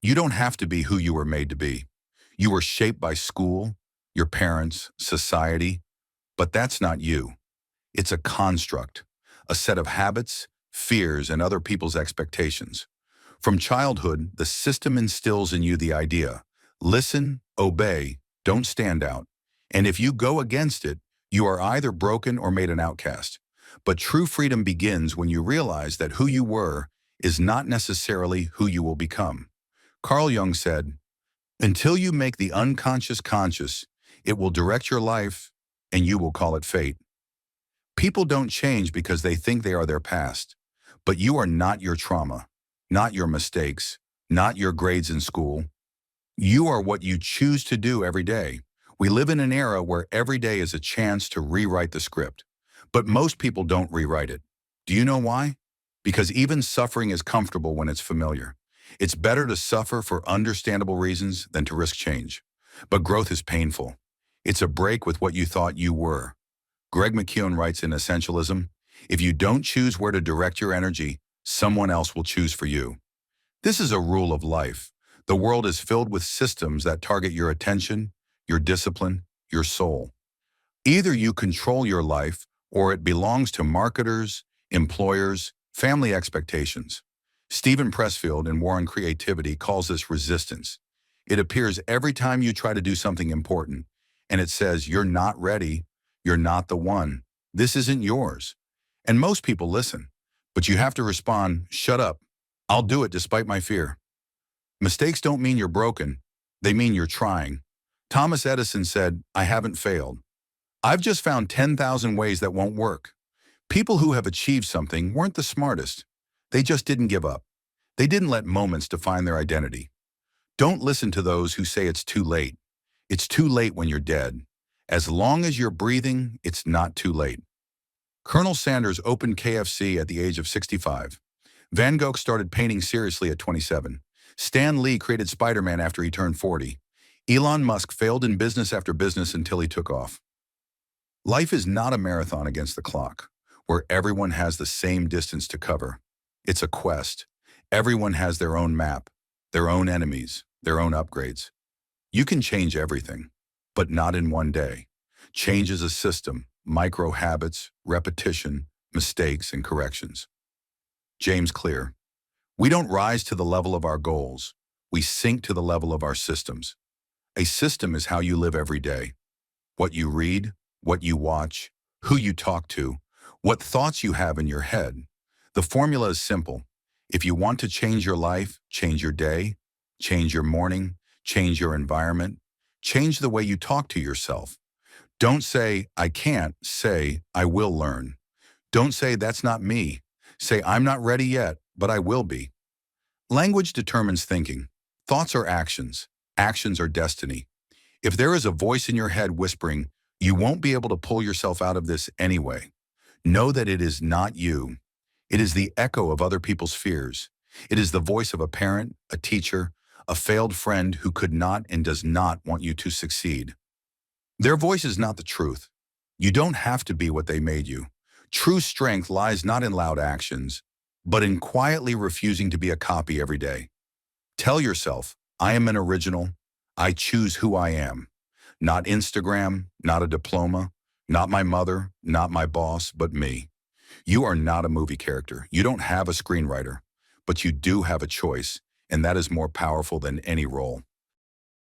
You don't have to be who you were made to be. You were shaped by school, your parents, society, but that's not you. It's a construct, a set of habits, fears, and other people's expectations. From childhood, the system instills in you the idea, listen, obey, don't stand out. And if you go against it, you are either broken or made an outcast. But true freedom begins when you realize that who you were is not necessarily who you will become. Carl Jung said, until you make the unconscious conscious, it will direct your life and you will call it fate. People don't change because they think they are their past, but you are not your trauma, not your mistakes, not your grades in school. You are what you choose to do every day. We live in an era where every day is a chance to rewrite the script, but most people don't rewrite it. Do you know why? Because even suffering is comfortable when it's familiar. It's better to suffer for understandable reasons than to risk change. But growth is painful. It's a break with what you thought you were. Greg McKeown writes in Essentialism, if you don't choose where to direct your energy, someone else will choose for you. This is a rule of life. The world is filled with systems that target your attention, your discipline, your soul. Either you control your life or it belongs to marketers, employers, family expectations. Stephen Pressfield in War on Creativity calls this resistance. It appears every time you try to do something important, and it says, you're not ready, you're not the one, this isn't yours. And most people listen, but you have to respond, shut up, I'll do it despite my fear. Mistakes don't mean you're broken, they mean you're trying. Thomas Edison said, I haven't failed. I've just found 10,000 ways that won't work. People who have achieved something weren't the smartest. They just didn't give up. They didn't let moments define their identity. Don't listen to those who say it's too late. It's too late when you're dead. As long as you're breathing, it's not too late. Colonel Sanders opened KFC at the age of 65. Van Gogh started painting seriously at 27. Stan Lee created Spider-Man after he turned 40. Elon Musk failed in business after business until he took off. Life is not a marathon against the clock, where everyone has the same distance to cover. It's a quest. Everyone has their own map, their own enemies, their own upgrades. You can change everything, but not in one day. Change is a system, micro habits, repetition, mistakes, and corrections. James Clear. We don't rise to the level of our goals. We sink to the level of our systems. A system is how you live every day. What you read, what you watch, who you talk to, what thoughts you have in your head. The formula is simple. If you want to change your life, change your day, change your morning, change your environment, change the way you talk to yourself. Don't say, I can't, say, I will learn. Don't say, that's not me. Say, I'm not ready yet, but I will be. Language determines thinking. Thoughts are actions. Actions are destiny. If there is a voice in your head whispering, you won't be able to pull yourself out of this anyway, know that it is not you. It is the echo of other people's fears. It is the voice of a parent, a teacher, a failed friend who could not and does not want you to succeed. Their voice is not the truth. You don't have to be what they made you. True strength lies not in loud actions, but in quietly refusing to be a copy every day. Tell yourself, I am an original. I choose who I am. Not Instagram, not a diploma, not my mother, not my boss, but me. You are not a movie character. You don't have a screenwriter, but you do have a choice, and that is more powerful than any role.